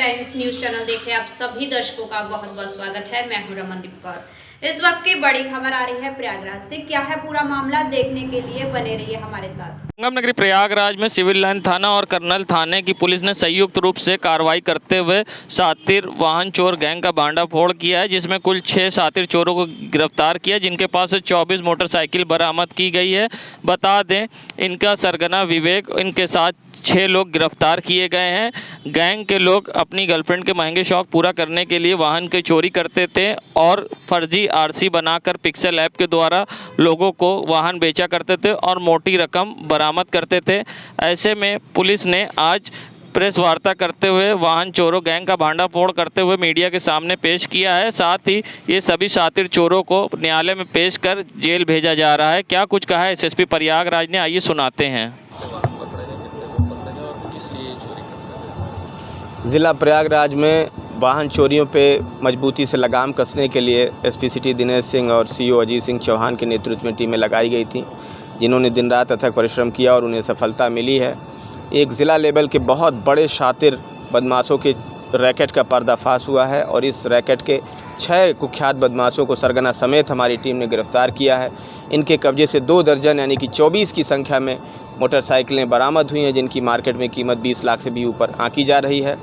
Times news channel देख रहे आप सभी दर्शकों का बहुत बहुत स्वागत है। मैं हूं रमनदीप कौर। इस वक्त की बड़ी खबर आ रही है प्रयागराज से। क्या है पूरा मामला, देखने के लिए बने रहिए हमारे साथ। संगम नगरी प्रयागराज में सिविल लाइन थाना और कर्नल थाने की पुलिस ने संयुक्त रूप से कार्रवाई करते हुए शातिर वाहन चोर गैंग का भांडाफोड़ किया है, जिसमें कुल 6 शातिर चोरों को गिरफ्तार किया, जिनके पास से 24 मोटरसाइकिल बरामद की गई है। बता दें, इनका सरगना विवेक, इनके साथ 6 लोग गिरफ्तार किए गए हैं। गैंग के लोग अपनी गर्लफ्रेंड के महंगे शौक पूरा करने के लिए वाहन की चोरी करते थे और फर्जी आरसी बनाकर पिक्सल ऐप के द्वारा लोगों को वाहन बेचा करते थे और मोटी रकम बरामद करते थे। ऐसे में पुलिस ने आज प्रेस वार्ता करते हुए वाहन चोरों गैंग का भांडाफोड़ करते हुए मीडिया के सामने पेश किया है। साथ ही ये सभी शातिर चोरों को न्यायालय में पेश कर जेल भेजा जा रहा है। क्या कुछ कहा है एसएसपी प्रयागराज ने, आइए सुनाते हैं। ज़िला प्रयागराज में वाहन चोरियों पे मजबूती से लगाम कसने के लिए एसपी सिटी दिनेश सिंह और सीओ अजीत सिंह चौहान के नेतृत्व में टीमें लगाई गई थी, जिन्होंने दिन रात अथक परिश्रम किया और उन्हें सफलता मिली है। एक ज़िला लेवल के बहुत बड़े शातिर बदमाशों के रैकेट का पर्दाफाश हुआ है और इस रैकेट के 6 कुख्यात बदमाशों को सरगना समेत हमारी टीम ने गिरफ्तार किया है। इनके कब्जे से 2 दर्जन यानी कि 24 की संख्या में मोटरसाइकिलें बरामद हुई हैं, जिनकी मार्केट में कीमत 20 लाख से भी ऊपर आंकी जा रही है।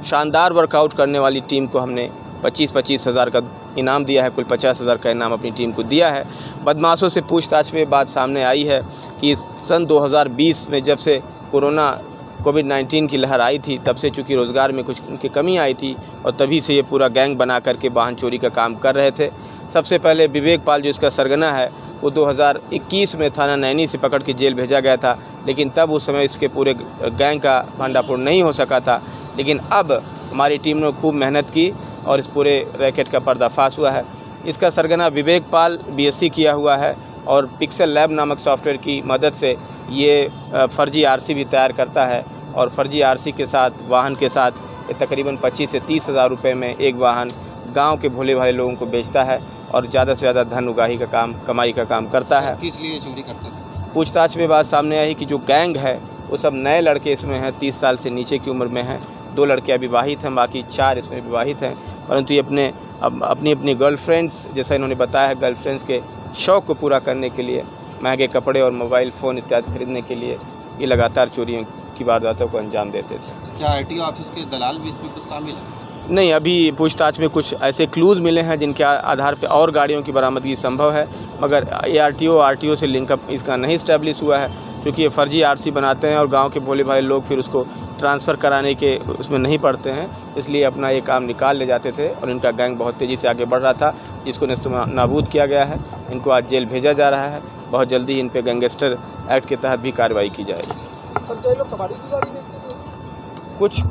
शानदार वर्कआउट करने वाली टीम को हमने 25-25 हज़ार का इनाम दिया है, कुल 50 हज़ार का इनाम अपनी टीम को दिया है। बदमाशों से पूछताछ में बात सामने आई है कि सन 2020 में जब से कोविड-19 की लहर आई थी, तब से चूँकि रोज़गार में कुछ उनकी कमी आई थी और तभी से ये पूरा गैंग बना करके वाहन चोरी का काम कर रहे थे। सबसे पहले विवेक पाल, जो इसका सरगना है, वो 2021 में थाना नैनी से पकड़ के जेल भेजा गया था, लेकिन तब उस समय इसके पूरे गैंग का भांडाफोड़ नहीं हो सका था। लेकिन अब हमारी टीम ने खूब मेहनत की और इस पूरे रैकेट का पर्दाफाश हुआ है। इसका सरगना विवेक पाल बीएससी किया हुआ है और पिक्सल लैब नामक सॉफ्टवेयर की मदद से ये फर्जी आरसी भी तैयार करता है और फर्जी आरसी के साथ वाहन के साथ ये तकरीबन 25 से 30 हज़ार रुपये में एक वाहन गांव के भोले भाले लोगों को बेचता है और ज़्यादा से ज़्यादा धन उगाही का काम, कमाई का काम करता है। किस लिए चोरी करता है? पूछताछ में बात सामने आई कि जो गैंग है वो सब नए लड़के इसमें हैं, 30 साल से नीचे की उम्र में हैं। 2 लड़के अविवाहित हैं, बाकी 4 इसमें विवाहित हैं, परंतु ये अपनी गर्लफ्रेंड्स, जैसा इन्होंने बताया है, गर्लफ्रेंड्स के शौक़ को पूरा करने के लिए, महंगे कपड़े और मोबाइल फ़ोन इत्यादि खरीदने के लिए ये लगातार चोरियों की वारदातों को अंजाम देते थे। क्या आरटीओ ऑफिस के दलाल भी इसमें कुछ शामिल है? नहीं, अभी पूछताछ में कुछ ऐसे क्लूज़ मिले हैं जिनके आधार पर और गाड़ियों की बरामदगी संभव है, मगर ये आरटीओ से लिंकअप इसका नहीं इस्टेब्लिश हुआ है, क्योंकि ये फर्जी आरसी बनाते हैं और गांव के भोले भाले लोग फिर उसको ट्रांसफ़र कराने के उसमें नहीं पड़ते हैं, इसलिए अपना ये काम निकाल ले जाते थे और इनका गैंग बहुत तेज़ी से आगे बढ़ रहा था, जिसको नेस्तनाबूद किया गया है। इनको आज जेल भेजा जा रहा है। बहुत जल्दी इन पे गैंगस्टर एक्ट के तहत भी कार्रवाई की जाएगी। सर, जो लोग कबाड़ी की गाड़ी बेचते थे, कुछ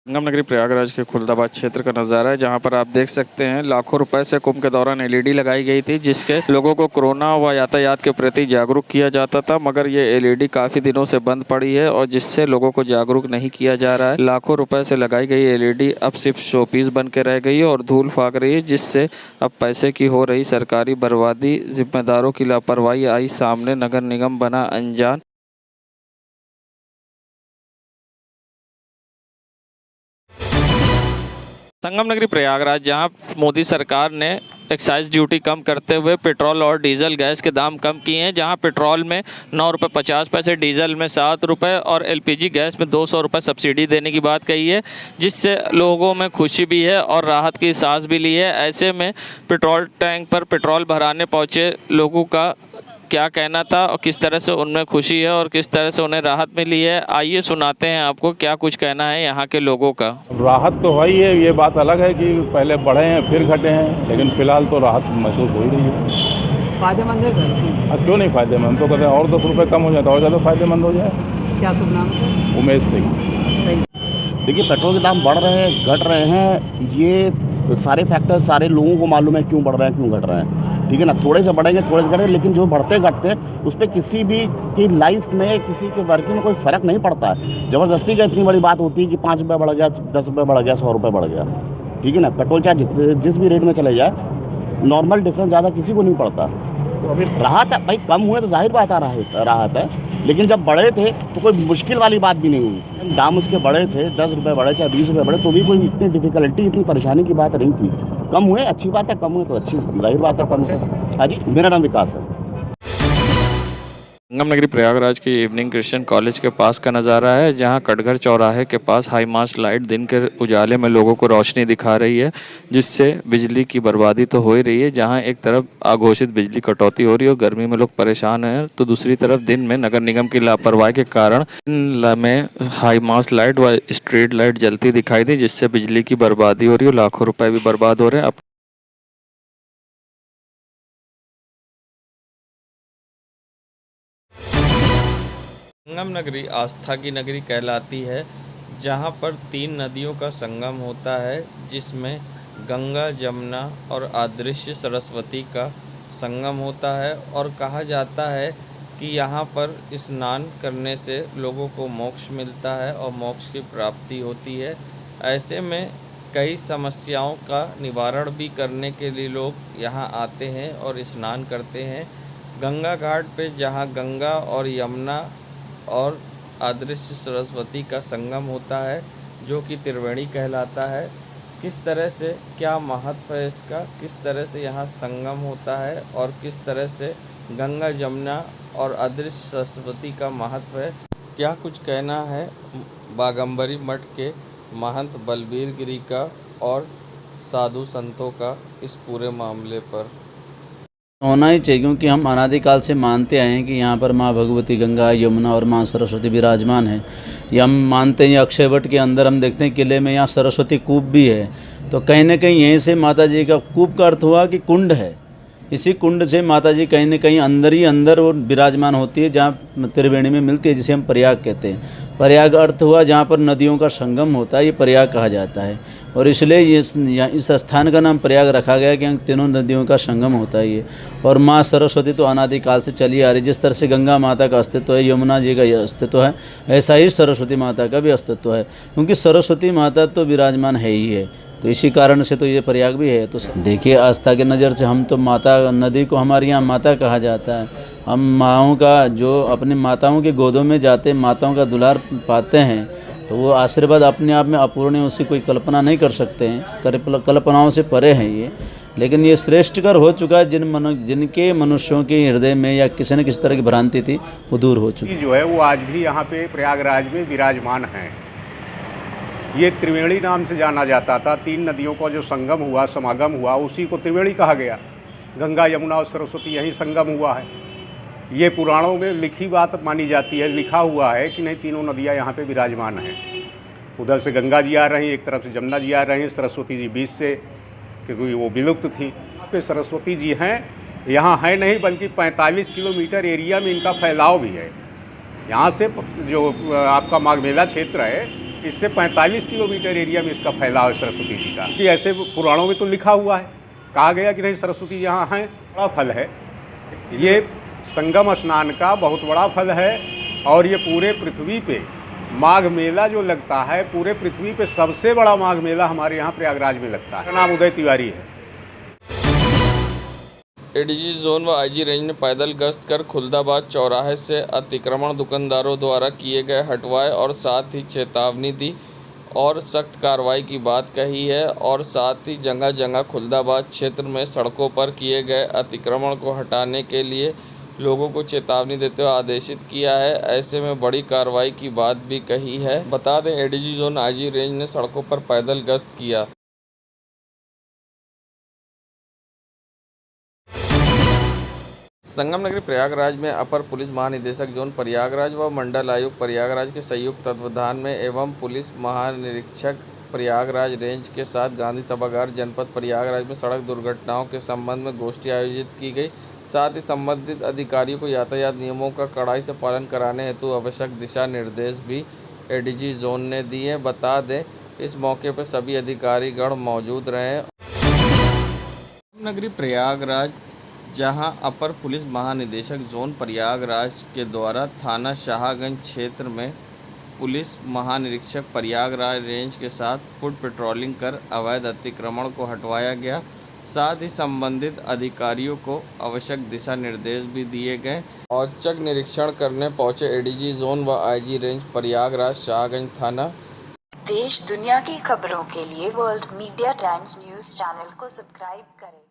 संगम नगरी प्रयागराज के खुलदाबाद क्षेत्र का नज़ारा है, जहां पर आप देख सकते हैं लाखों रुपए से कुंभ के दौरान एलईडी लगाई गई थी, जिसके लोगों को कोरोना व यातायात के प्रति जागरूक किया जाता था, मगर ये एलईडी काफ़ी दिनों से बंद पड़ी है और जिससे लोगों को जागरूक नहीं किया जा रहा है। लाखों रुपए से लगाई गई एलईडी अब सिर्फ शोपीस बन के रह गई है और धूल फाक रही है, जिससे अब पैसे की हो रही सरकारी बर्बादी, जिम्मेदारों की लापरवाही आई सामने। नगर निगम बना अनजान। संगम नगरी प्रयागराज, जहां मोदी सरकार ने एक्साइज ड्यूटी कम करते हुए पेट्रोल और डीजल गैस के दाम कम किए हैं, जहां पेट्रोल में 9 रुपये 50 पैसे, डीजल में 7 रुपये और एलपीजी गैस में 200 रुपये सब्सिडी देने की बात कही है, जिससे लोगों में खुशी भी है और राहत की सांस भी ली है। ऐसे में पेट्रोल टैंक पर पेट्रोल भराने पहुँचे लोगों का क्या कहना था और किस तरह से उनमें खुशी है और किस तरह से उन्हें राहत मिली है, आइए सुनाते हैं आपको क्या कुछ कहना है यहाँ के लोगों का। राहत तो है ही है, ये बात अलग है कि पहले बढ़े हैं फिर घटे हैं, लेकिन फिलहाल तो राहत महसूस हो ही रही है। फायदेमंद है? क्यों नहीं फायदेमंद, तो कहते हैं और 10 रुपये कम हो जाए तो और ज़्यादा फायदेमंद हो जाए। क्या शुभ नाम है? उमेश सिंह। देखिए, पेट्रोल के दाम बढ़ रहे हैं, घट रहे हैं, ये सारे फैक्टर सारे लोगों को मालूम है क्यों बढ़ रहे हैं, क्यों घट रहे हैं, ठीक है ना। थोड़े से बढ़ेंगे, थोड़े से घटेंगे, लेकिन जो बढ़ते घटते उस पर किसी भी की लाइफ में, किसी के वर्किंग में कोई फ़र्क नहीं पड़ता है। ज़बरदस्ती का इतनी बड़ी बात होती है कि 5 रुपये बढ़ गया, 10 रुपये बढ़ गया, 100 रुपये बढ़ गया, ठीक है ना। पेट्रोल चाहे जिस भी रेट में चले जाए, नॉर्मल डिफरेंस ज़्यादा किसी को नहीं पड़ता। तो अभी राहत है भाई, कम हुए तो जाहिर बात है राहत है, लेकिन जब बड़े थे तो कोई मुश्किल वाली बात भी नहीं हुई। दाम उसके बड़े थे, 10 रुपये बड़े चाहे 20 रुपये बड़े, तो भी कोई इतनी डिफिकल्टी, इतनी परेशानी की बात नहीं थी। कम हुए अच्छी बात है, कम हुए तो अच्छी जाहिर बात है, कम से। हाँ जी, मेरा नाम विकास है। संगम नगरी प्रयागराज के इवनिंग क्रिश्चियन कॉलेज के पास का नज़ारा है, जहां कटघर चौराहे के पास हाई मास्ट लाइट दिन के उजाले में लोगों को रोशनी दिखा रही है, जिससे बिजली की बर्बादी तो हो ही रही है। जहां एक तरफ अघोषित बिजली कटौती हो रही है और गर्मी में लोग परेशान हैं, तो दूसरी तरफ दिन में नगर निगम की लापरवाही के कारण में हाई मास्ट लाइट व स्ट्रीट लाइट जलती दिखाई दी, जिससे बिजली की बर्बादी हो रही है, लाखों रुपये भी बर्बाद हो रहे हैं। संगम नगरी आस्था की नगरी कहलाती है, जहाँ पर 3 नदियों का संगम होता है, जिसमें गंगा, जमुना और अदृश्य सरस्वती का संगम होता है। और कहा जाता है कि यहाँ पर स्नान करने से लोगों को मोक्ष मिलता है और मोक्ष की प्राप्ति होती है। ऐसे में कई समस्याओं का निवारण भी करने के लिए लोग यहाँ आते हैं और स्नान करते हैं। गंगा घाट पे जहाँ गंगा और यमुना और अदृश्य सरस्वती का संगम होता है, जो कि त्रिवेणी कहलाता है। किस तरह से, क्या महत्व है इसका, किस तरह से यहाँ संगम होता है और किस तरह से गंगा, जमुना और अदृश्य सरस्वती का महत्व है, क्या कुछ कहना है बागंबरी मठ के महंत बलबीर गिरी का और साधु संतों का इस पूरे मामले पर। होना ही चाहिए, क्योंकि हम अनादिकाल से मानते आए हैं कि यहाँ पर माँ भगवती, गंगा, यमुना और माँ सरस्वती विराजमान है। ये हम मानते हैं। अक्षयवट के अंदर हम देखते हैं किले में यहाँ सरस्वती कूप भी है, तो कहीं न कहीं यहीं से माता जी का कूप का अर्थ हुआ कि कुंड है। इसी कुंड से माता जी कहीं न कहीं अंदर ही अंदर वो विराजमान होती है, जहाँ त्रिवेणी में मिलती है, जिसे हम प्रयाग कहते हैं। प्रयाग अर्थ हुआ जहाँ पर नदियों का संगम होता है, ये प्रयाग कहा जाता है। और इसलिए इस स्थान का नाम प्रयाग रखा गया कि यहाँ तीनों नदियों का संगम होता है ये। और माँ सरस्वती तो अनादिकाल से चली आ रही। जिस तरह से गंगा माता का अस्तित्व है, यमुना जी का अस्तित्व है, ऐसा ही सरस्वती माता का भी अस्तित्व है, क्योंकि सरस्वती माता तो विराजमान है ही है। तो इसी कारण से तो ये प्रयाग भी है। तो देखिए, आस्था के नज़र से हम तो माता नदी को हमारे यहाँ माता कहा जाता है। हम माँओं का, जो अपनी माताओं की गोदों में जाते माताओं का दुलार पाते हैं, तो वो आशीर्वाद अपने आप में अपूर्ण, उसकी कोई कल्पना नहीं कर सकते हैं। कल्पनाओं से परे हैं ये। लेकिन ये श्रेष्ठकर हो चुका है। जिनके मनुष्यों के हृदय में या किसी न किसी तरह की भ्रांति थी, वो दूर हो चुकी जो है वो आज भी यहाँ पे प्रयागराज में विराजमान है। ये त्रिवेणी नाम से जाना जाता था। 3 नदियों का जो संगम हुआ, समागम हुआ, उसी को त्रिवेणी कहा गया। गंगा, यमुना और सरस्वती यही संगम हुआ है। ये पुराणों में लिखी बात मानी जाती है, लिखा हुआ है कि नहीं, तीनों नदियाँ यहाँ पे विराजमान हैं। उधर से गंगा जी आ रही हैं, एक तरफ से जमुना जी आ रही हैं, सरस्वती जी बीच से, क्योंकि वो विलुप्त थी। यहाँ पे सरस्वती जी हैं, यहाँ है नहीं, बल्कि 45 किलोमीटर एरिया में इनका फैलाव भी है। यहाँ से जो आपका माघ मेला क्षेत्र है, इससे 45 किलोमीटर एरिया में इसका फैलाव है सरस्वती जी का। कि ऐसे पुराणों में तो लिखा हुआ है, कहा गया कि नहीं सरस्वती यहाँ हैं। बड़ा फल है ये संगम स्नान का, बहुत बड़ा फल है। और ये पूरे पृथ्वी पे माघ मेला जो लगता है, पूरे पृथ्वी पे सबसे बड़ा माघ मेला हमारे यहाँ प्रयागराज में लगता है। मेरा नाम उदय तिवारी है। एडीजी जोन व आईजी रेंज ने पैदल गश्त कर खुलदाबाद चौराहे से अतिक्रमण दुकानदारों द्वारा किए गए हटवाए और साथ ही चेतावनी दी और सख्त कार्रवाई की बात कही है। और साथ ही जगह जगह खुलदाबाद क्षेत्र में सड़कों पर किए गए अतिक्रमण को हटाने के लिए लोगों को चेतावनी देते हुए आदेशित किया है। ऐसे में बड़ी कार्रवाई की बात भी कही है। बता दें, एडीजी जोन आईजी रेंज ने सड़कों पर पैदल गश्त किया। संगम नगरी प्रयागराज में अपर पुलिस महानिदेशक जोन प्रयागराज व मंडल आयुक्त प्रयागराज के संयुक्त तत्वावधान में एवं पुलिस महानिरीक्षक प्रयागराज रेंज के साथ गांधी सभागार जनपद प्रयागराज में सड़क दुर्घटनाओं के संबंध में गोष्ठी आयोजित की गई। साथ ही संबंधित अधिकारियों को यातायात नियमों का कड़ाई से पालन कराने हेतु आवश्यक दिशा निर्देश भी एडीजी जोन ने दिए। बता दें, इस मौके पर सभी अधिकारीगण मौजूद रहे। नगरी प्रयागराज, जहां अपर पुलिस महानिदेशक जोन प्रयागराज के द्वारा थाना शाहगंज क्षेत्र में पुलिस महानिरीक्षक प्रयागराज रेंज के साथ फुट पेट्रोलिंग कर अवैध अतिक्रमण को हटवाया गया। साथ ही संबंधित अधिकारियों को आवश्यक दिशा निर्देश भी दिए गए। औचक निरीक्षण करने पहुंचे एडीजी जोन व आईजी रेंज प्रयागराज शाहगंज थाना। देश दुनिया की खबरों के लिए world media times news channel को सब्सक्राइब करें।